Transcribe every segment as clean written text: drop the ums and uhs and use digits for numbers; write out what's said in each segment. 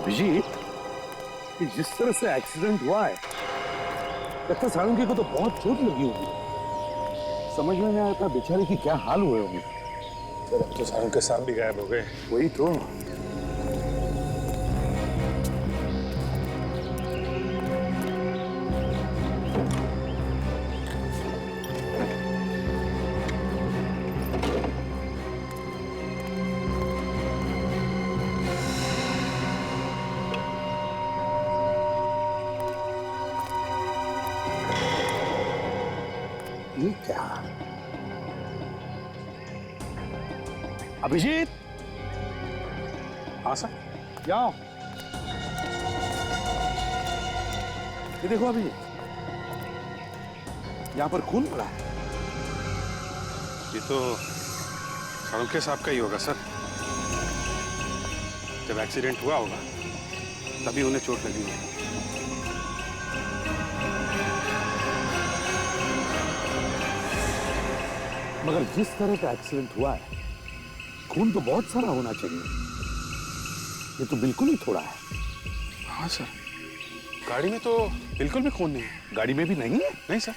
अभिजीत, कि जिस तरह से एक्सीडेंट हुआ है, लगता सारंगी को तो बहुत चोट लगी होगी। समझ में नहीं आता बेचारे की क्या हाल हुए होंगे। सर अब तो सारंग के सांप भी गायब हो गए। वही तो। ये क्या? अभिजीत, हाँ सर। जाओ। ये देखो अभिजीत, यहां पर खून पड़ा है। ये तो सारंग के सांप का ही होगा सर। जब एक्सीडेंट हुआ होगा तभी उन्हें चोट लगी होगी। मगर जिस तरह का एक्सीडेंट हुआ है, खून तो बहुत सारा होना चाहिए। ये तो बिल्कुल ही थोड़ा है। हाँ सर, गाड़ी में तो बिल्कुल भी खून नहीं है। गाड़ी में भी नहीं है? नहीं सर।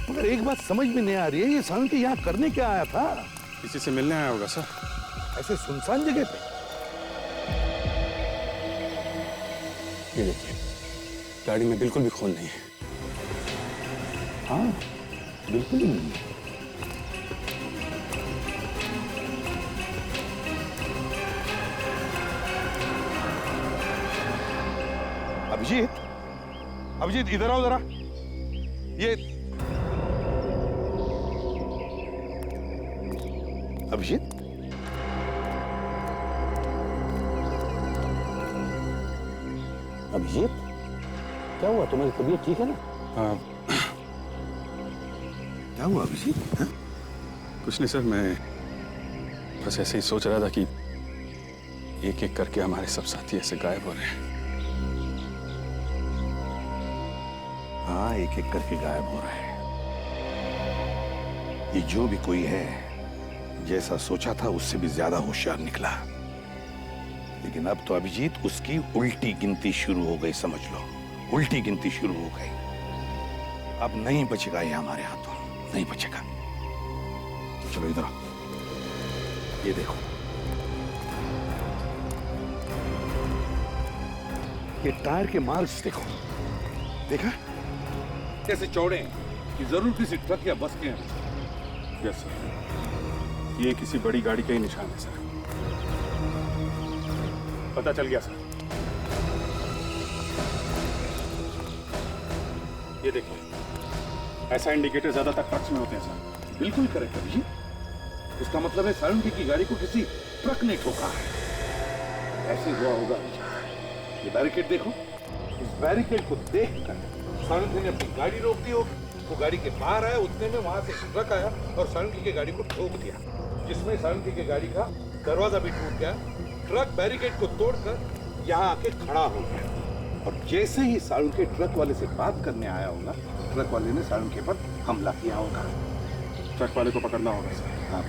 मगर एक बात समझ में नहीं आ रही है, ये सारंगी यहाँ करने क्या आया था? किसी से मिलने आया होगा सर। ऐसे सुनसान जगह पे? ये देखिए, गाड़ी में बिल्कुल भी खून नहीं है। हाँ, बिल्कुल ही नहीं है। अभिजीत, अभिजीत इधर आओ जरा। ये अभिजीत, अभिजीत, क्या हुआ? तुम्हारी तबीयत ठीक है ना? क्या हुआ अभिजीत? कुछ नहीं सर, मैं बस ऐसे ही सोच रहा था कि एक एक करके हमारे सब साथी ऐसे गायब हो रहे हैं। हाँ, एक एक करके गायब हो रहा है। ये जो भी कोई है, जैसा सोचा था उससे भी ज्यादा होशियार निकला। लेकिन अब तो अभिजीत उसकी उल्टी गिनती शुरू हो गई, समझ लो। उल्टी गिनती शुरू हो गई। अब नहीं बचेगा ये हमारे हाथों, नहीं बचेगा। चलो इधर आओ। ये देखो, ये टायर के मार्क्स देखो। देखा कैसे चौड़े हैं कि जरूर किसी ट्रक या बस के हैं। यस सर, ये किसी बड़ी गाड़ी का ही निशान है सर। पता चल गया सर। ये देखिए, ऐसा इंडिकेटर ज्यादातर ट्रक्स में होते हैं सर। बिल्कुल करेक्ट अभिजीत। इसका मतलब है सारंगी की गाड़ी को किसी ट्रक ने ठोका है। ऐसे हुआ होगा। ये बैरिकेड देखो। इस बैरिकेड को देखकर सारंगी ने अपनी गाड़ी रोक दी होगी। वो गाड़ी के बाहर आया, उतने में वहां से ट्रक आया और सारंगी की गाड़ी को ठोक दिया, जिसमें सारंगी की गाड़ी का दरवाजा भी टूट गया। ट्रक बैरिकेड को तोड़कर यहाँ आके खड़ा हो गया और जैसे ही सारंगी ट्रक वाले से बात करने आया होगा, ट्रक वाले ने सारंगी पर हमला किया होगा। ट्रक वाले को पकड़ना होगा सर। हाँ,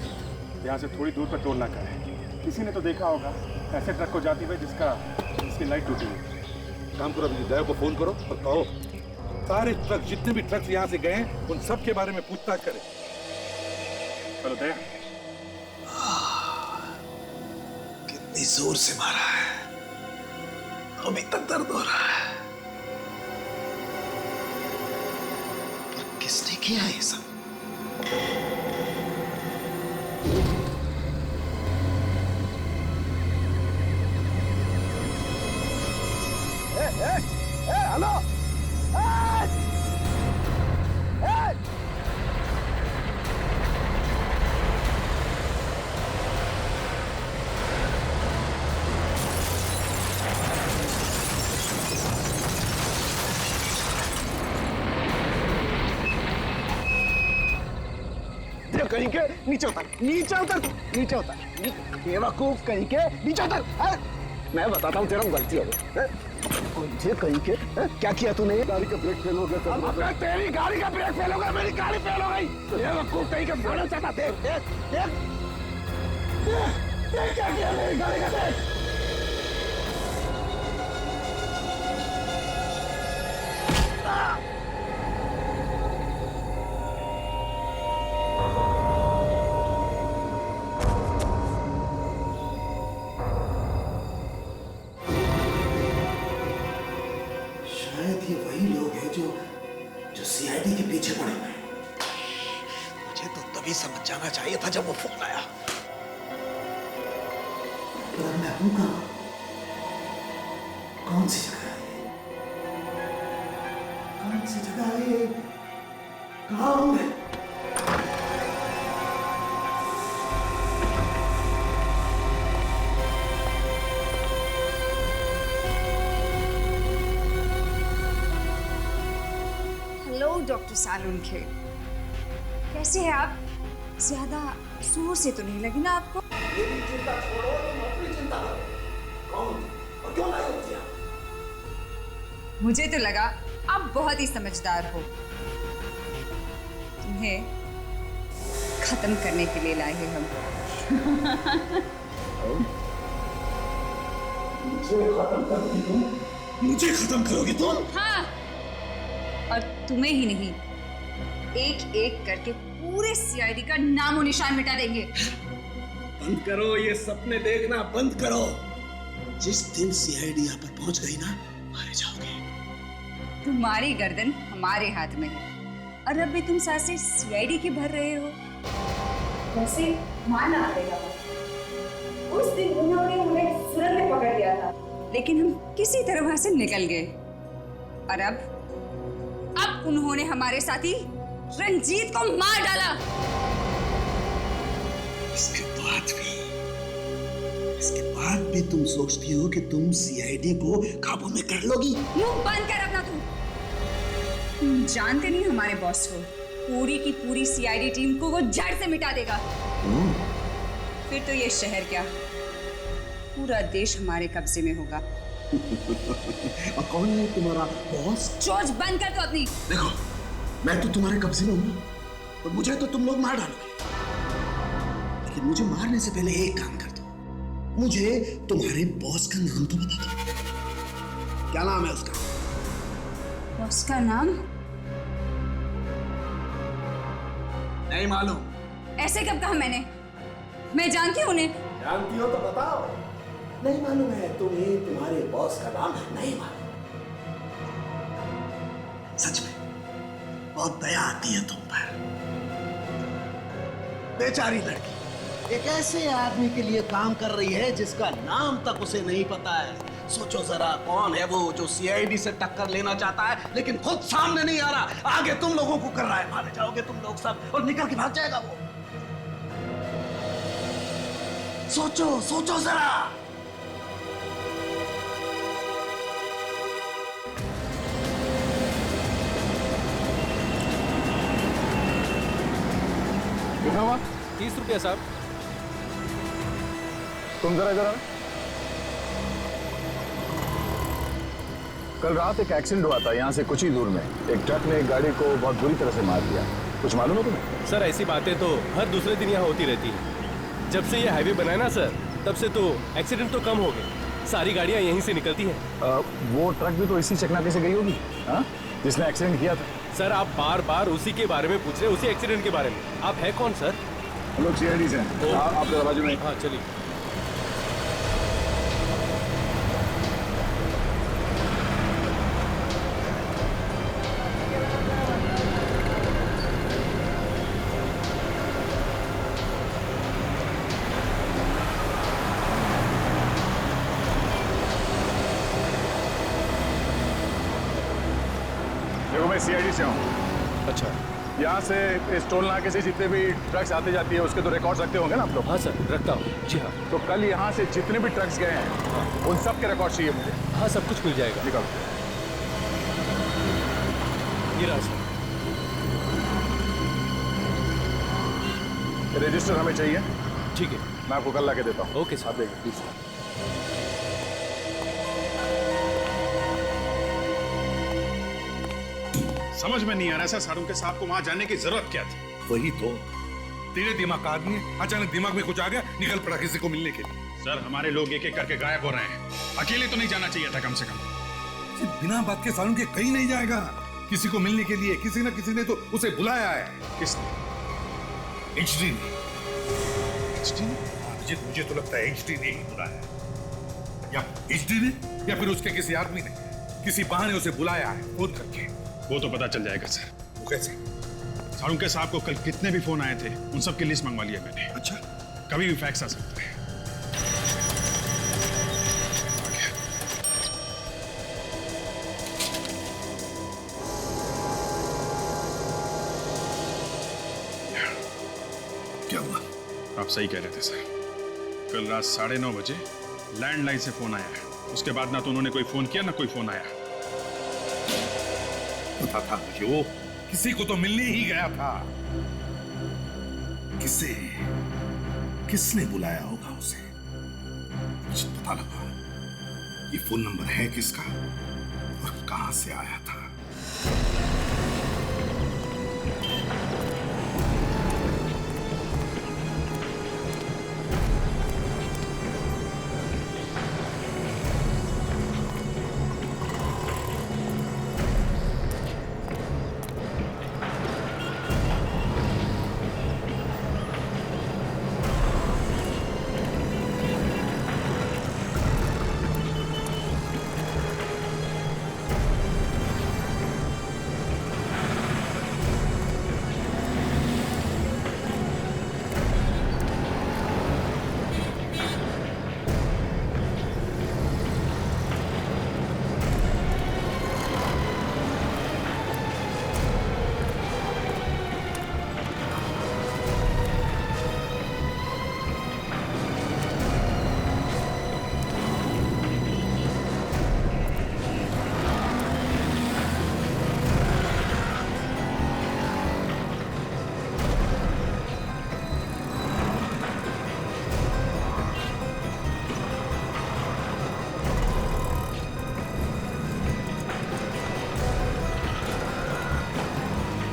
यहाँ से थोड़ी दूर पर टोल नाका है। किसी ने तो देखा होगा ऐसे ट्रक को जाते हुए जिसकी लाइट टूटी हुई। काम करो, अभी दया को फोन करो और कहो सारे ट्रक, जितने भी ट्रक यहाँ से गए हैं, उन सब के बारे में पूछताछ करें। चलो दया। कितनी जोर से मारा है, अभी तक दर्द हो रहा है। पर किसने किया ये सब? हेलो, कहीं के नीचे उतर, नीचे उतर, नीचे उतर। बेवकूफ कहीं के नीचे उतर। मैं बताता हूँ तेरा गलती हो गई। मुझे कहीं के क्या किया तूने? गाड़ी का ब्रेक फेल हो गया। तेरी गाड़ी का ब्रेक फेल हो गया, मेरी गाड़ी फेल हो गई। बेवकूफ कहीं के बोलना चाहता। देख देख देख देख क्या किया मेरी गाड़ी का। देख शायद ये वही लोग हैं जो सीआईडी के पीछे पड़े हुए हैं। मुझे तो तभी समझ जाना चाहिए था जब वो फोन आया। पर मैं हूं कहां? कौन सी जगह है? कौन सी जगह है? कहां हूं मैं? हेलो डॉक्टर सालुंखे, कैसे हैं आप? ज्यादा जोर से तो नहीं लगी ना आपको? मेरी चिंता छोड़ो, तुम अपनी चिंता करो। कौन और क्यों लाई हो दिया? मुझे तो लगा आप बहुत ही समझदार हो। तुम्हें खत्म करने के लिए लाए हैं हम। मुझे खत्म करोगी तुम? मुझे खत्म करोगी तुम? हाँ, और तुम्हें ही नहीं, एक एक करके पूरे सीआईडी का नामो निशान मिटा देंगे। बंद करो ये सपने देखना, बंद करो। जिस दिन सीआईडी यहाँ पर पहुंच गई ना, मारे जाओगे। तुम्हारी गर्दन हमारे हाथ में है और अब भी तुम सांसें सीआईडी की भर रहे हो। वैसे मानना पड़ेगा, उस दिन उन्होंने हमें सुरंग में पकड़ लिया था, लेकिन हम किसी तरह वहां से निकल गए। और अब उन्होंने हमारे साथी रंजीत को मार डाला। इसके बाद भी तुम सोचती हो कि तुम सीआईडी को काबू में कर लोगी? मुंह बंद कर अपना। तुम जानते नहीं हमारे बॉस को, पूरी की पूरी सीआईडी टीम को वो जड़ से मिटा देगा। फिर तो ये शहर क्या, पूरा देश हमारे कब्जे में होगा। और कौन है तुम्हारा बॉस? चोच बंद कर दो अपनी। देखो, मैं तो तुम्हारे कब्जे में हूँ, तो मुझे तो तुम लोग मार डालोगे। लेकिन मुझे मारने से पहले एक काम कर दो, मुझे तुम्हारे बॉस का नाम तो बता दो। क्या नाम है उसका? बॉस का नाम? नहीं मालूम। ऐसे कब कहा मैंने? मैं जानती हूँ उन्हें। जानती हो तो बताओ। नहीं मालूम है तुम्हें तुम्हारे बॉस का नाम? नहीं मालूम। सच में बहुत दया आती है तुम पर। बेचारी लड़की एक ऐसे आदमी के लिए काम कर रही है जिसका नाम तक उसे नहीं पता है। सोचो जरा, कौन है वो जो सीआईडी से टक्कर लेना चाहता है लेकिन खुद सामने नहीं आ रहा, आगे तुम लोगों को कर रहा है। मारे जाओगे तुम लोग सब और निकल के भाग जाएगा वो। सोचो सोचो जरा। कितना हुआ? 30 रुपया साहब। तुम जरा इधर आओ। कल रात एक एक्सीडेंट हुआ था यहाँ से कुछ ही दूर में। एक ट्रक ने एक गाड़ी को बहुत बुरी तरह से मार दिया। कुछ मालूम है तुम्हें? सर ऐसी बातें तो हर दूसरे दिन यहाँ होती रहती है। जब से ये हाईवे बना है ना सर, तब से तो एक्सीडेंट तो कम हो गए। सारी गाड़ियाँ यहीं से निकलती हैं। वो ट्रक भी तो इसी चकनाके से गई होगी, हाँ, जिसने एक्सीडेंट किया था। सर आप बार बार उसी के बारे में पूछ रहे हैं, उसी एक्सीडेंट के बारे में। आप है कौन सर? हम लोग सीआईडी से हैं। आप जरा बाजू में। हाँ चलिए। देखो मैं सीआईडी से हूँ। अच्छा। यहाँ से इस टोल नाके से जितने भी ट्रक्स आते जाती है उसके तो रिकॉर्ड रखते होंगे ना आप लोग? हाँ सर रखता हूँ। जी हाँ। तो कल यहाँ से जितने भी ट्रक्स गए हैं उन सब के रिकॉर्ड चाहिए मुझे। हाँ सब कुछ मिल जाएगा। निकालो। ये रहा सर। रजिस्टर हमें चाहिए। ठीक है। मैं आपको कल ला के देता हूँ। Okay sir. आप देखिए प्लीज। समझ में नहीं आ रहा सर, सालुंखे साहब को वहां जाने की जरूरत क्या थी? वही तो। तेरे दिमाग का आदमी है, अचानक दिमाग में कुछ आ गया, निकल पड़ा किसी को मिलने के लिए। सर हमारे लोग एक एक करके गायब हो रहे हैं, अकेले तो नहीं जाना चाहिए था कम से कम। बिना बात के सालुंखे कहीं नहीं जाएगा। किसी को मिलने के लिए किसी ना किसी ने तो उसे बुलाया है। किसने? एचडी ने। एचडी ने? मुझे तो लगता है एचडी ने ही बुलाया है, या एचडी ने या फिर उसके किसी आदमी ने, किसी बहाने उसे बुलाया है फोन करके। वो तो पता चल जाएगा सर। वो कैसे? सारुंके साहब को कल कितने भी फोन आए थे उन सब की लिस्ट मंगवा लिया मैंने। अच्छा, कभी भी फैक्स आ सकता है। क्या हुआ? आप सही कह रहे थे सर। कल रात 9:30 बजे लैंडलाइन से फोन आया है। उसके बाद ना तो उन्होंने कोई फोन किया ना कोई फोन आया। पता था मुझे, वो किसी को तो मिलने ही गया था। किसने बुलाया होगा उसे? मुझे पता लगा ये फोन नंबर है किसका और कहां से आया था।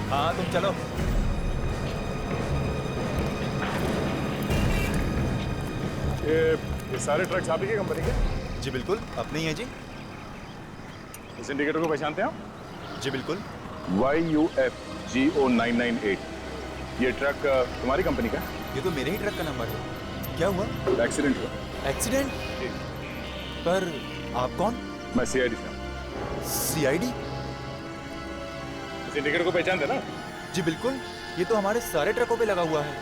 हाँ तुम चलो। ये सारे ट्रक्स आप ही की कंपनी के? जी बिल्कुल, अपने ही है जी। इस इंडिकेटर को पहचानते हैं आप? जी बिल्कुल। YUFGO998। ये ट्रक तुम्हारी कंपनी का? ये तो मेरे ही ट्रक का नंबर है। क्या हुआ? एक्सीडेंट हुआ। एक्सीडेंट? पर आप कौन? मैं CID से हूँ। CID? इस इंडिकेटर को पहचानते ना? जी बिल्कुल, ये तो हमारे सारे ट्रकों पे लगा हुआ है।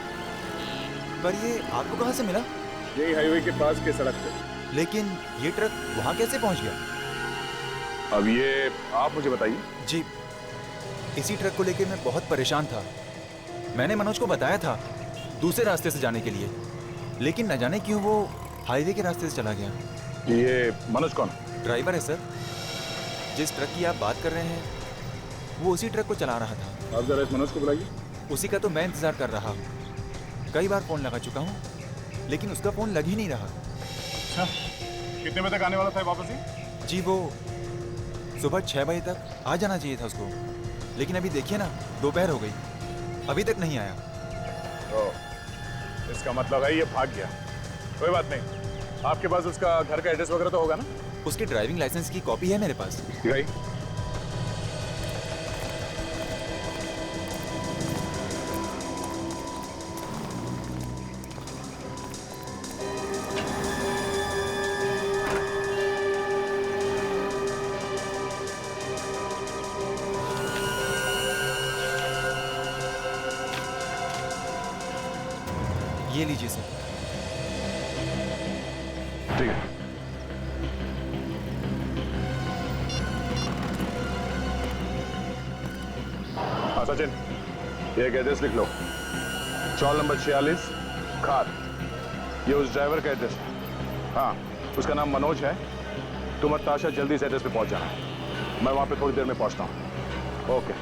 पर ये आपको कहाँ से मिला? यही हाईवे के पास के सड़क पे। लेकिन ये ट्रक वहाँ कैसे पहुँच गया? अब ये आप मुझे बताइए। जी, इसी ट्रक को लेकर मैं बहुत परेशान था। मैंने मनोज को बताया था दूसरे रास्ते से जाने के लिए, लेकिन न जाने क्यों वो हाईवे के रास्ते से चला गया। ये मनोज कौन? ड्राइवर है सर। जिस ट्रक की आप बात कर रहे हैं वो उसी ट्रक को चला रहा था। आप जरा इस मनोज को बुलाइए। उसी का तो मैं इंतजार कर रहा हूँ। कई बार फोन लगा चुका हूँ लेकिन उसका फोन लग ही नहीं रहा। अच्छा, कितने बजे तक आने वाला था वापस ही? जी वो सुबह 6 बजे तक आ जाना चाहिए था उसको, लेकिन अभी देखिए ना, दोपहर हो गई, अभी तक नहीं आया। इसका मतलब है ये भाग गया। कोई बात नहीं, आपके पास उसका घर का एड्रेस वगैरह तो होगा ना? उसके ड्राइविंग लाइसेंस की कॉपी है मेरे पास। दिखाइए। ये लीजिए सर। ठीक है। हाँ सचिन, ये एक एड्रेस लिख लो। चौल नंबर 46 खार। ये उस ड्राइवर का एड्रेस है। हाँ, उसका नाम मनोज है। तुम और ताशा जल्दी से एड्रेस पे पहुंच जाना। मैं वहां पे थोड़ी देर में पहुंचता हूँ। ओके।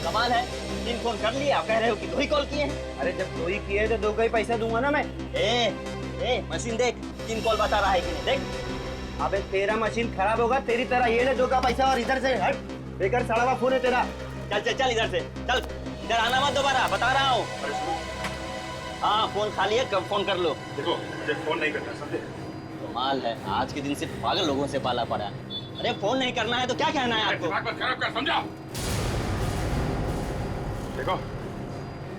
कमाल है, 3 फोन कर लिए, आप कह रहे हो कि 2 ही कॉल किए हैं। अरे जब 2 ही किए तो 2 का ही पैसा दूंगा ना मैं। ए मशीन देख, 3 कॉल बता रहा है कि नहीं, देख। अबे तेरा मशीन खराब होगा, तेरी तरह ये ले 2 का पैसा और इधर से हट। बेकार सड़ा हुआ फोन है तेरा। चल चल चल इधर से चल। इधर आना मत दोबारा, बता रहा हूँ। हाँ फोन खाली है, कब फोन कर लो। देखो मुझे फोन नहीं करना, समझे? कमाल है, आज के दिन सिर्फ पागल लोगों से पाला पड़ा है। अरे फोन नहीं करना है तो क्या कहना है आपको? दिमाग मत खराब कर, समझा? देखो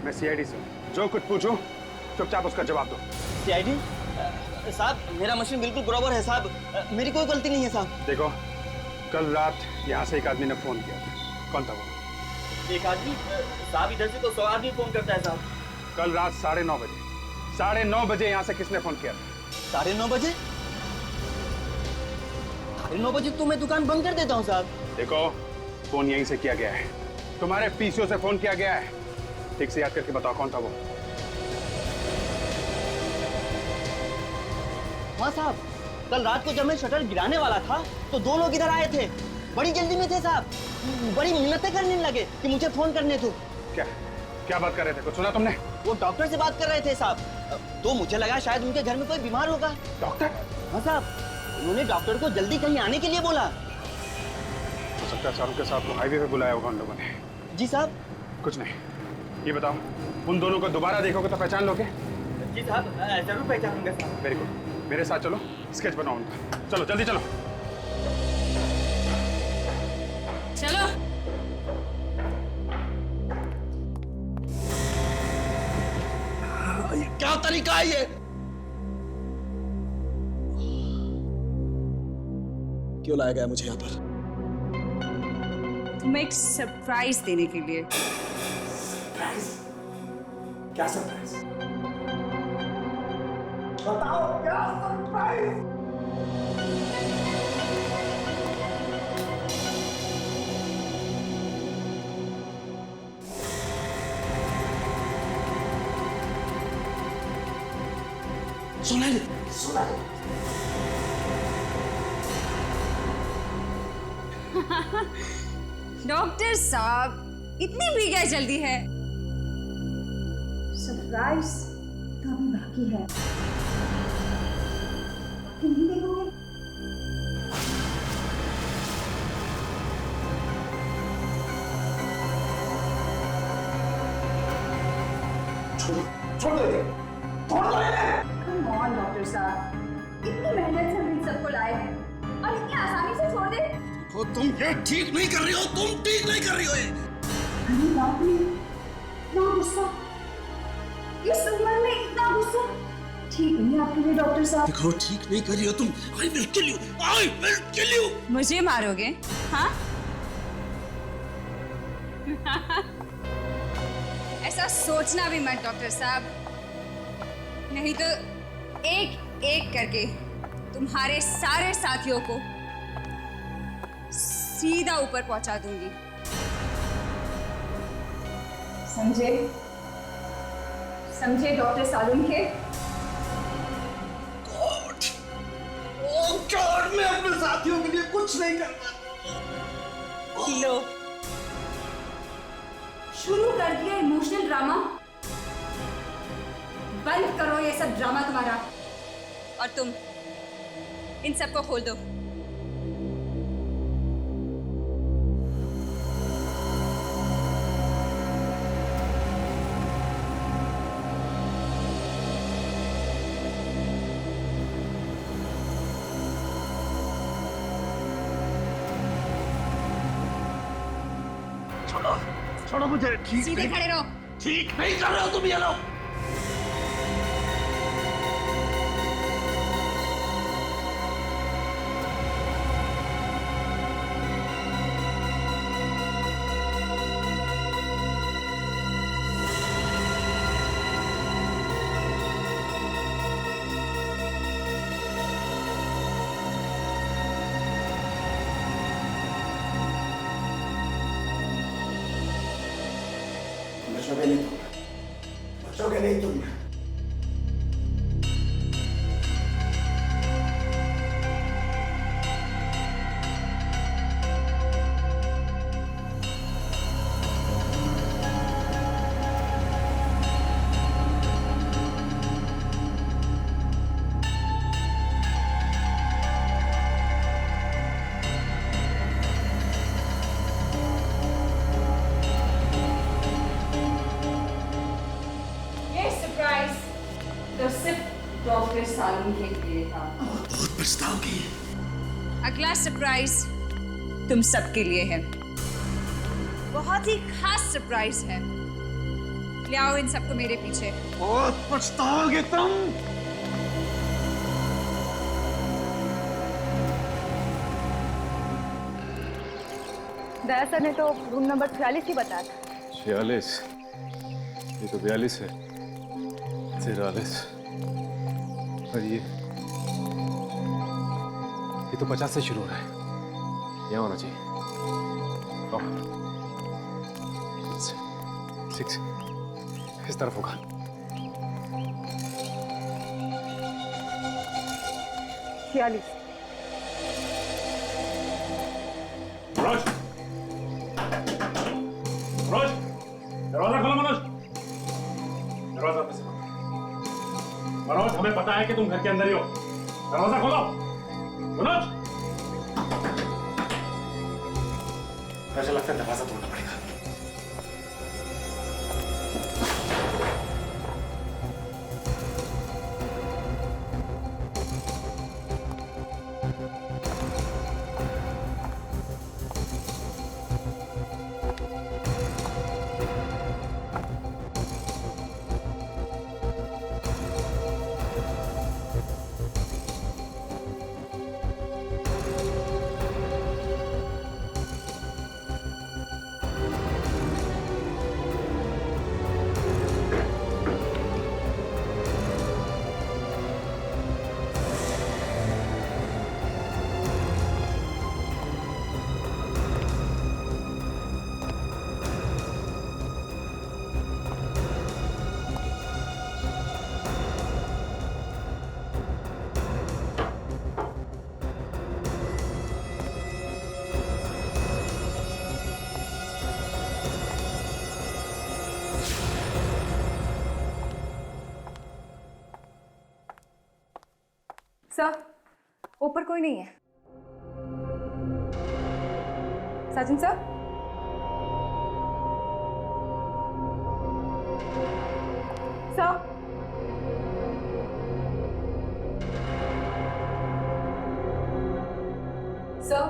मैं सीआईडी से हूं। जो कुछ पूछूं चुपचाप उसका जवाब दो। सीआईडी साहब, मेरा मशीन बिल्कुल बराबर है साहब, मेरी कोई गलती नहीं है साहब। देखो कल रात यहाँ से एक आदमी ने फोन किया था। कौन था वो? एक आदमी साहब, इधर से तो 100 आदमी फोन करता है साहब। कल रात 9:30 बजे, 9:30 बजे यहाँ से किसने फोन किया था? 9:30 बजे? 9:30 बजे तो मैं दुकान बंद कर देता हूँ साहब। देखो फोन यहीं से किया गया है, तुम्हारे पीसीओ से फोन किया गया है। ठीक से याद करके बताओ कौन था वो? हाँ साहब, कल रात को जब मैं शटर गिराने वाला था तो 2 लोग इधर आए थे, बड़ी जल्दी में थे साहब, बड़ी मिन्नतें करने लगे कि मुझे फोन करने दो। क्या क्या बात कर रहे थे, कुछ सुना तुमने? वो डॉक्टर से बात कर रहे थे साहब, तो मुझे लगा शायद उनके घर में कोई बीमार होगा। डॉक्टर? हाँ साहब, उन्होंने डॉक्टर को जल्दी कहीं आने के लिए बोला। हो सकता है शाहरुख के साथ को हाईवे पे बुलाया होगा उन लोगों ने। जी साहब। कुछ नहीं, ये बताओ उन दोनों को दोबारा देखोगे तो पहचान लोगे? जी साहब, जरूर पहचानूंगा साहब। वेरी गुड, मेरे साथ चलो, स्केच बनाओ उनका। चलो जल्दी चलो। चलो। क्या तरीका है ये? क्यों लाया गया मुझे यहाँ पर? तुम्हें एक सरप्राइज देने के लिए। सरप्राइज? क्या सरप्राइज? बताओ क्या सरप्राइज? सुनाइए, सुनाइए। डॉक्टर साहब, इतनी भी क्या जल्दी है? सरप्राइज तो अभी बाकी है। कि नहीं देखोगे? छोड़ दो, छोड़ दो इन्हें। Come on, डॉक्टर साहब, इतनी मेहनत से हम इन सबको लाए हैं और इतनी आसानी से छोड़ दे? तो तुम ये ठीक नहीं कर रही हो, तुम ठीक नहीं कर रही हो ये। अरे बाप रे, इतना गुस्सा, इस उम्र में इतना गुस्सा ठीक नहीं आपके लिए डॉक्टर साहब। देखो ठीक नहीं कर रही हो तुम। I will kill you, I will kill you। मुझे मारोगे? हाँ? ऐसा सोचना भी मत डॉक्टर साहब, नहीं तो एक एक करके तुम्हारे सारे साथियों को सीधा ऊपर पहुंचा दूंगी। समझे? समझे डॉक्टर सालुंखे? गॉड, ओह गॉड, मैं अपने साथियों के लिए कुछ नहीं करता। लो, शुरू कर दिया इमोशनल ड्रामा। बंद करो ये सब ड्रामा तुम्हारा, और तुम इन सबको खोल दो। छोड़ो मुझे। ठीक सीधे नहीं, खड़े रहो। ठीक नहीं कर रहे हो तुम ये लोग। बचोगे नहीं तुम, बचोगे नहीं तुम। तो फिर सालून के लिए था। बहुत पछताओगी। अगला सरप्राइज तुम सबके लिए है। बहुत ही खास सरप्राइज है। ले आओ इन सबको मेरे पीछे। बहुत पछताओगे तुम। दया सर ने तो रूम नंबर 46 ही बताया था। 46? ये तो 42 है। 43 और ये तो 50 से शुरू हो रहा है। यहाँ होना चाहिए। 6 इस तरफ होगा। मनोज, मनोज, दरवाजा खोलो मनोज। दरवाजा कैसे खोलो? मनोज, हमें पता है कि तुम घर के अंदर ही हो। दरवाजा खोलो मनोज। ऐसा लगता है दरवाजा तोड़ना पड़ेगा। सर, ऊपर कोई नहीं है। Sachin sir? Sir? Sir?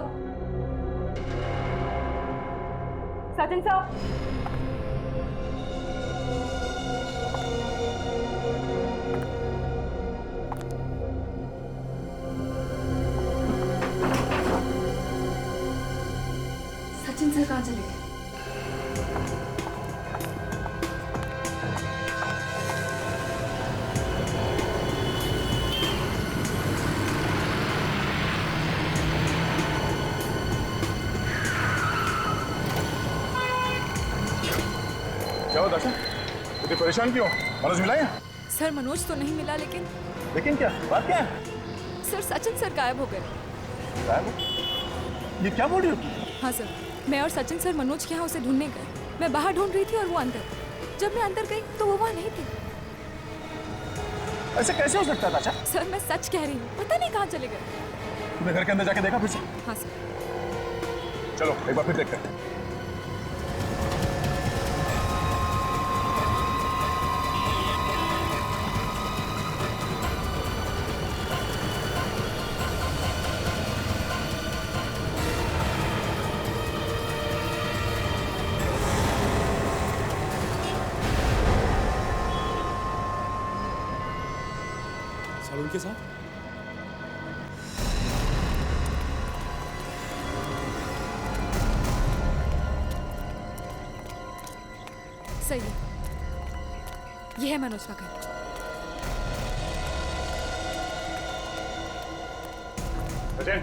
Sachin sir? Sachin sir कहाँ चले गए? क्या हुआ दाशा? इतनी परेशान क्यों? मनोज मिला है? सर मनोज तो नहीं मिला, लेकिन लेकिन क्या बात क्या है? सर सचिन सर गायब हो गए। ये क्या बोल रही हो? हाँ सर, मैं और सचिन सर मनोज के यहाँ उसे ढूंढने गए। मैं बाहर ढूंढ रही थी और वो अंदर। जब मैं अंदर गई तो वो वहाँ नहीं थी। ऐसे कैसे हो सकता है दाशा? सर मैं सच कह रही हूँ, पता नहीं कहाँ चले गए। तुमने घर के अंदर जाके देखा फिर से? हाँ सर। चलो एक बार फिर देखते हैं। सालून के साथ सही है, ये है मनोज का घर। सचिन,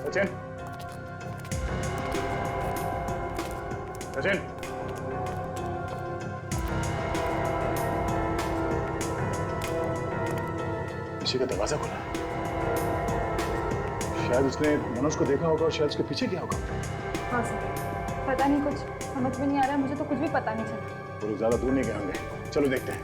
सचिन, सचिन, किसी का दरवाजा खुला। शायद उसने मनोज को देखा होगा और शायद उसके पीछे गया होगा। हाँ सर, पता नहीं, कुछ समझ में नहीं आ रहा। मुझे तो कुछ भी पता नहीं चला। वो लोग ज्यादा दूर नहीं गए होंगे। चलो देखते हैं।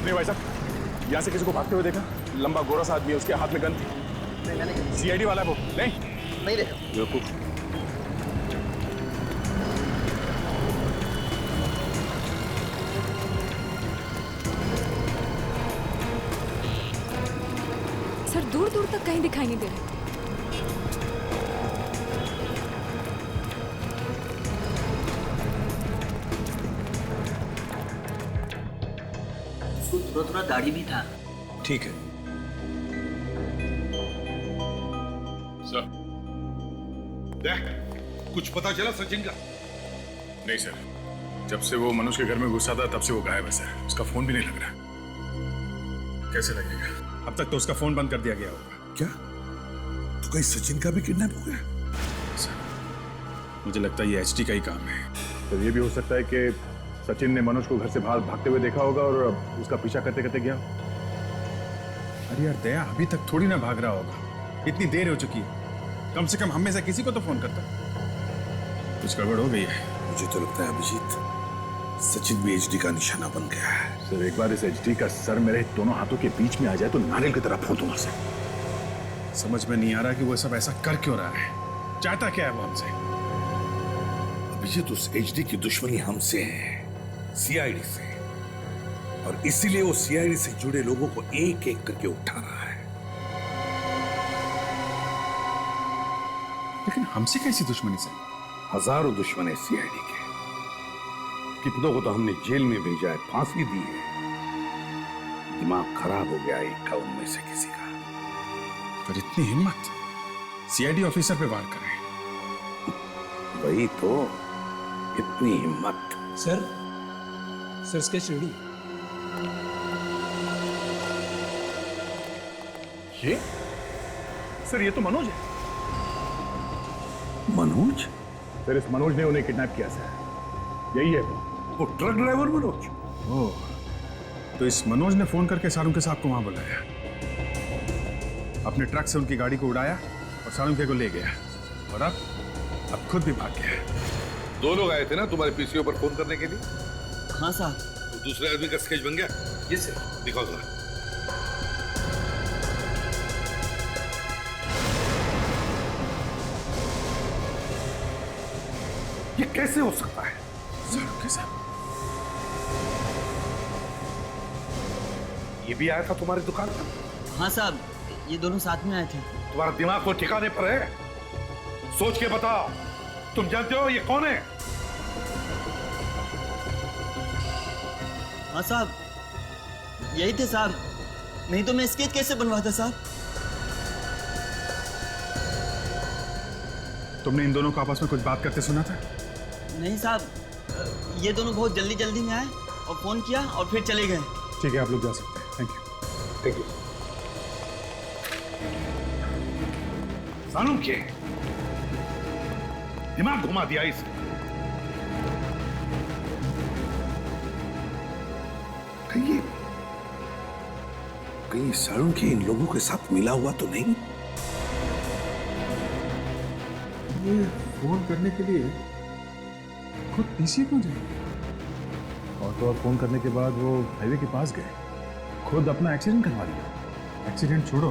नहीं भाई साहब, यहाँ से किसी को भागते हुए देखा? लंबा गोरा सा आदमी है, उसके हाथ में गन थी। सीआईडी वाला है वो। नहीं नहीं देखा। बेवकूफ। सर दूर दूर तक कहीं दिखाई नहीं दे रहे। थोड़ा थोड़ा दाढ़ी भी था। ठीक है सर। कुछ पता चला सचिन का? नहीं सर, जब से वो मनोज के घर में घुसा था तब से वो गायब है सर। उसका फोन भी नहीं लग रहा। कैसे लगेगा? अब तक तो उसका फोन बंद कर दिया गया होगा। क्या तो कहीं सचिन का भी किडनैप हो गया? सर मुझे लगता है ये एचडी का ही काम है। तो ये भी हो सकता है कि सचिन ने मनोज को घर से बाहर भागते हुए देखा होगा और उसका पीछा करते करते गया। अरे यार दया अभी तक थोड़ी ना भाग रहा होगा, इतनी देर हो चुकी है। कम से कम हम में से किसी को तो फोन करता। कुछ गड़बड़ हो गई है। मुझे तो लगता है अभिजीत सचिन भी एचडी का निशाना बन गया है। सर एक बार इस एचडी का सर मेरे दोनों हाथों के बीच में आ जाए तो नारियल की तरह फोड़ दूंगा सर। समझ में नहीं आ रहा कि वो सब ऐसा कर क्यों रहा है, चाहता क्या है वो हमसे। अभिजीत उस एचडी की दुश्मनी हमसे है, सीआईडी से, और इसीलिए वो सीआईडी से जुड़े लोगों को एक एक करके उठा रहा है। लेकिन हमसे कैसी दुश्मनी सर? हजारों दुश्मन है सीआईडी के। कितनों को तो हमने जेल में भेजा है, फांसी दी है। दिमाग खराब हो गया एक का उनमें से किसी का। पर इतनी हिम्मत सीआईडी ऑफिसर पे वार करे। वही तो, इतनी हिम्मत। Sir sketch ready. ये सर ये तो मनोज है। मनोज? सर इस मनोज ने उन्हें किडनैप किया सर। यही है वो ट्रक ड्राइवर मनोज? ओह, तो इस मनोज ने फोन करके सारुंके साहब को वहां बुलाया, अपने ट्रक से उनकी गाड़ी को उड़ाया और सारुंके को ले गया, और अब खुद भी भाग गया। दो लोग आए थे ना तुम्हारे पीसीओ पर फोन करने के लिए? हाँ साहब। तो दूसरे आदमी का स्केच बन गया? Yes sir. दिखाओ जरा। ये कैसे हो सकता है? सारुंके साहब ये भी आया था तुम्हारी दुकान पर? हाँ साहब, ये दोनों साथ में आए थे। तुम्हारा दिमाग तो ठिकाने पर है? सोच के बताओ, तुम जानते हो ये कौन है? हाँ साहब, यही थे साहब, नहीं तो मैं स्केच कैसे बनवाता साहब। तुमने इन दोनों को आपस में कुछ बात करते सुना था? नहीं साहब, ये दोनों बहुत जल्दी जल्दी में आए और फोन किया और फिर चले गए। ठीक है, आप लोग जा सकते हैं। Thank you. Thank you. सारुंके, दिमाग घुमा दिया इसे। कहीं सारुंके इन लोगों के साथ मिला हुआ तो नहीं? ये फोन करने के लिए खुद पीसी क्यों जाए? और तो और फोन करने के बाद वो हाईवे के पास गए, खुद अपना एक्सीडेंट करवा लिया। एक्सीडेंट छोड़ो,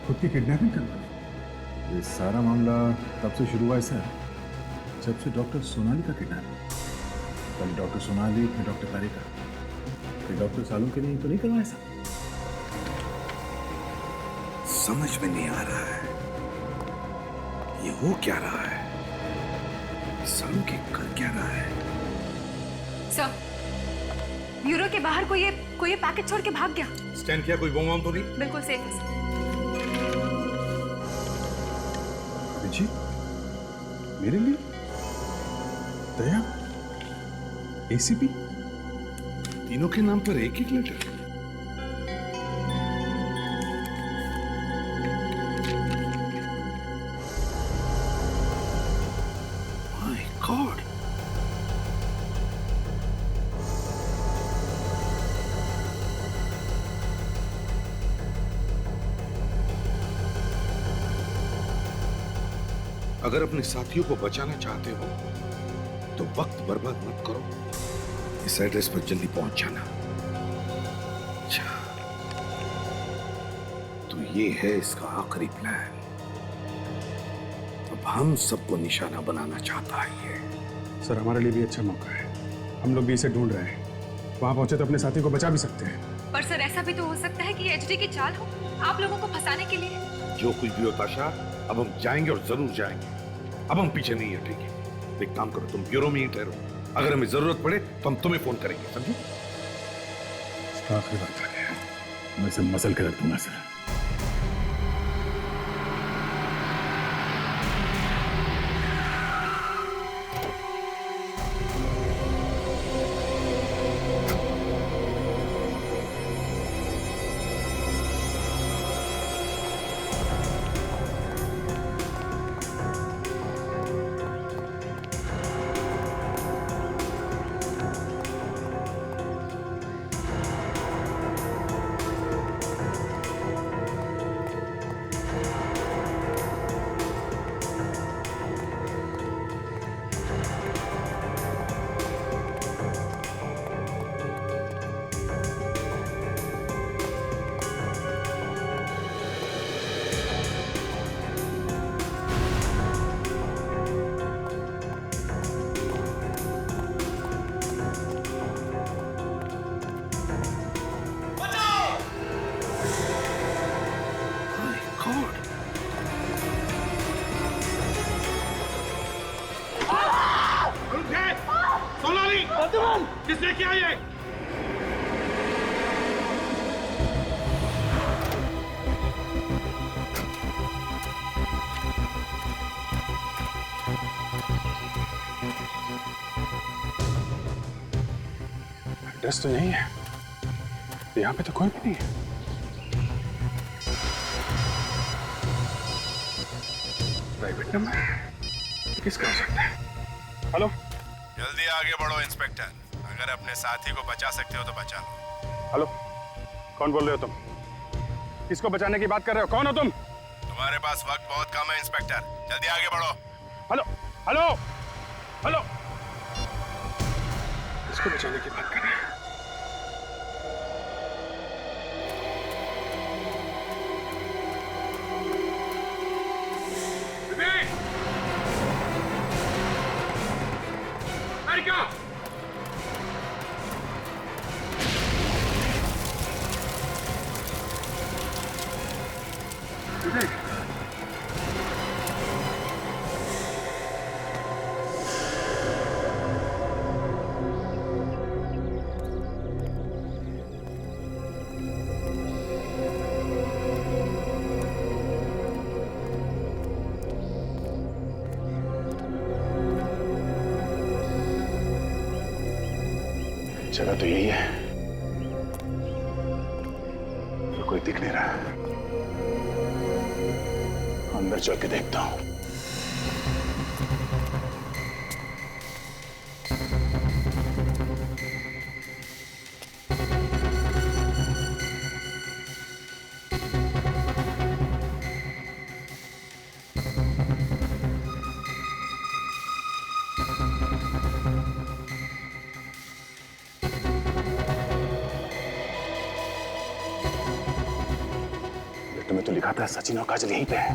खुद की किडनैपिंग करवा ली। ये सारा मामला तब से शुरू हुआ है सर, जब से डॉक्टर सोनाली का किडनैप। पहले डॉक्टर सोनाली, फिर डॉक्टर तारिका, फिर डॉक्टर सालुंके ने तो नहीं करवाया सर। समझ में नहीं आ रहा है ये हो क्या रहा है, सारुंके कर क्या रहा है। सर, ब्यूरो के बाहर कोई ये पैकेट छोड़ के भाग गया। स्टैंड किया, कोई बम तो नहीं? बिल्कुल सेफ है सर। जी मेरे लिए दया, एसीपी, तीनों के नाम पर एक एक लेटर। माय गॉड, अगर अपने साथियों को बचाना चाहते हो तो वक्त बर्बाद मत करो, इस एड्रेस पर जल्दी पहुंच जाना। अच्छा, तो ये है इसका आखिरी प्लान। हम सबको निशाना बनाना चाहता है ये। सर हमारे लिए भी अच्छा मौका है, हम लोग भी इसे ढूंढ रहे हैं। वहां पहुंचे तो अपने साथी को बचा भी सकते हैं। पर सर ऐसा भी तो हो सकता है कि एचडी की चाल हो आप लोगों को फंसाने के लिए। जो कुछ भी हो ताशा, अब हम जाएंगे और जरूर जाएंगे। अब हम पीछे नहीं हटेंगे। एक काम करो, तुम ब्यूरो में ही ठहरो, अगर हमें जरूरत पड़े तो हम तुम्हें फोन करेंगे, समझे? आखिरी बात है, मैं इसे मसल के रख दूंगा सर। किसने किया ये? एड्रेस तो यही है, यहाँ पे तो कोई भी नहीं है। प्राइवेट नंबर किसका हो सकता है? हेलो, जल्दी आगे बढ़ो इंस्पेक्टर, अगर अपने साथी को बचा सकते हो तो बचा लो। हेलो, कौन बोल रहे हो तुम? किसको बचाने की बात कर रहे हो? कौन हो तुम? तुम्हारे पास वक्त बहुत कम है इंस्पेक्टर, जल्दी आगे बढ़ो। हेलो हेलो हेलो, किसको बचाने की बात कर रहे हैं? जगह तो यही है, पर कोई दिख नहीं रहा। अंदर चल के देखता हूं। तुम्हें तो लिखा था सचिन और काजल यहीं पे है,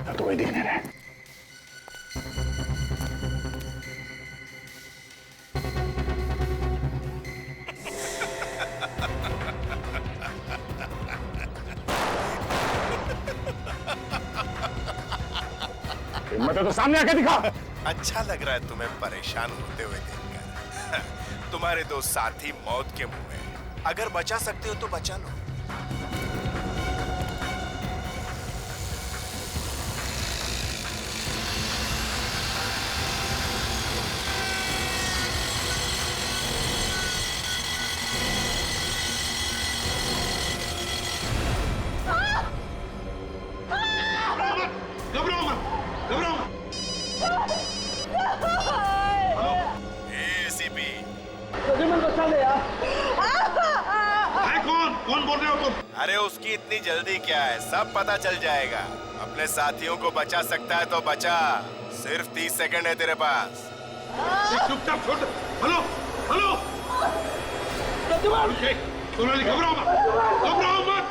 अब तो कोई दिख नहीं रहा है। हिम्मत है तो सामने आके दिखा। अच्छा लग रहा है तुम्हें परेशान होते हुए देखकर। तुम्हारे दो साथी मौत के मुंह में, अगर बचा सकते हो तो बचा लो। कौन बोल रहे हो तुम? अरे उसकी इतनी जल्दी क्या है, सब पता चल जाएगा। अपने साथियों को बचा सकता है तो बचा, सिर्फ 30 सेकंड है तेरे पास। चुपचाप छोड़। हेलो हेलो, सोनाली घबराओ मत, घबराओ मत।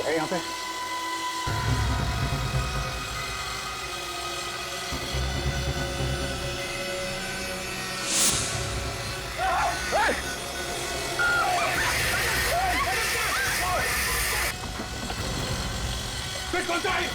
है यहाँ पे। कौन सा है?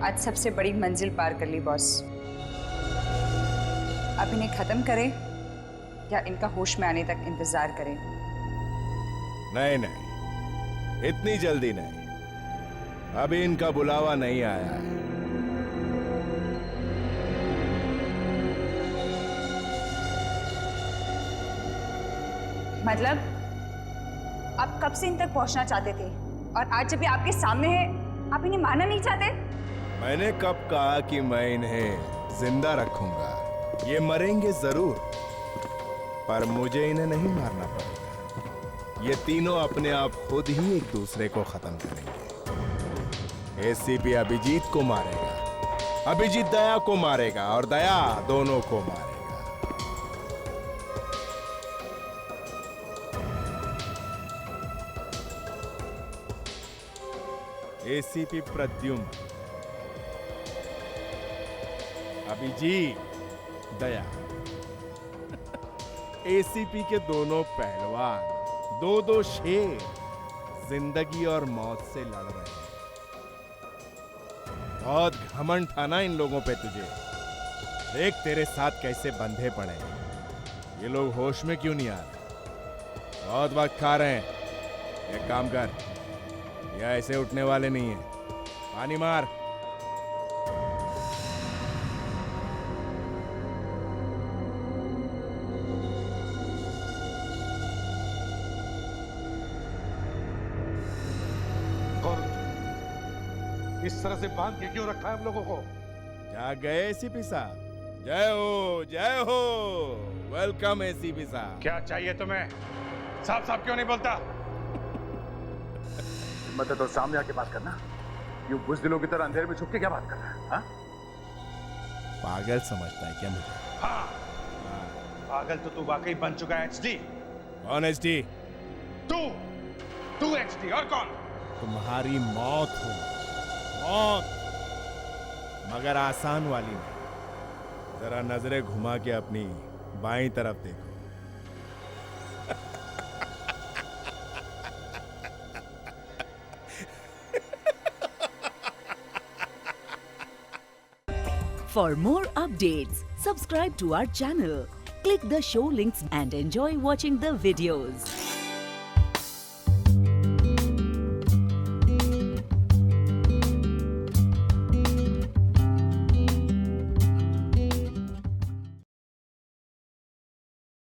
आज सबसे बड़ी मंजिल पार कर ली बॉस। अब इन्हें खत्म करें या इनका होश में आने तक इंतजार करें? नहीं नहीं, इतनी जल्दी नहीं। अभी इनका बुलावा नहीं आया है। मतलब आप कब से इन तक पहुंचना चाहते थे और आज जब ये आपके सामने है आप इन्हें मारना नहीं चाहते? मैंने कब कहा कि मैं इन्हें जिंदा रखूंगा? ये मरेंगे जरूर, पर मुझे इन्हें नहीं मारना पड़ेगा। ये तीनों अपने आप खुद ही एक दूसरे को खत्म करेंगे। एसीपी अभिजीत को मारेगा, अभिजीत दया को मारेगा और दया दोनों को मारेगा। एसीपी प्रद्युम्न, अभिजीत, दया, एसीपी के दोनों पहलवान, दो शेर जिंदगी और मौत से लड़ रहे हैं। बहुत घमंड था ना इन लोगों पे तुझे। देख तेरे साथ कैसे बंधे पड़े। ये लोग होश में क्यों नहीं आ रहे? बहुत वक्त खा रहे हैं। एक काम कर, ये ऐसे उठने वाले नहीं है। पानी मार। इस तरह से बांध के क्यों रखा है हम लोगों को? जा गए एसीपी साहब। जय हो, जय हो। वेलकम एसीपी साहब। क्या चाहिए तुम्हें? साफ साफ क्यों नहीं बोलता? मत तो सामने आके बात करना। यूं बुज़दिलों की तरह अंधेरे में छुप के क्या बात कर रहा है? हाँ? पागल समझता है क्या मुझे? हाँ, पागल तो तू वाकई बन चुका है एचडी। कौन एचडी? तू एचडी और कौन? तुम्हारी मौत हो, मौत, मगर आसान वाली नहीं। जरा नजरें घुमा के अपनी बाईं तरफ देखो। For more updates, subscribe to our channel, click the show links and enjoy watching the videos.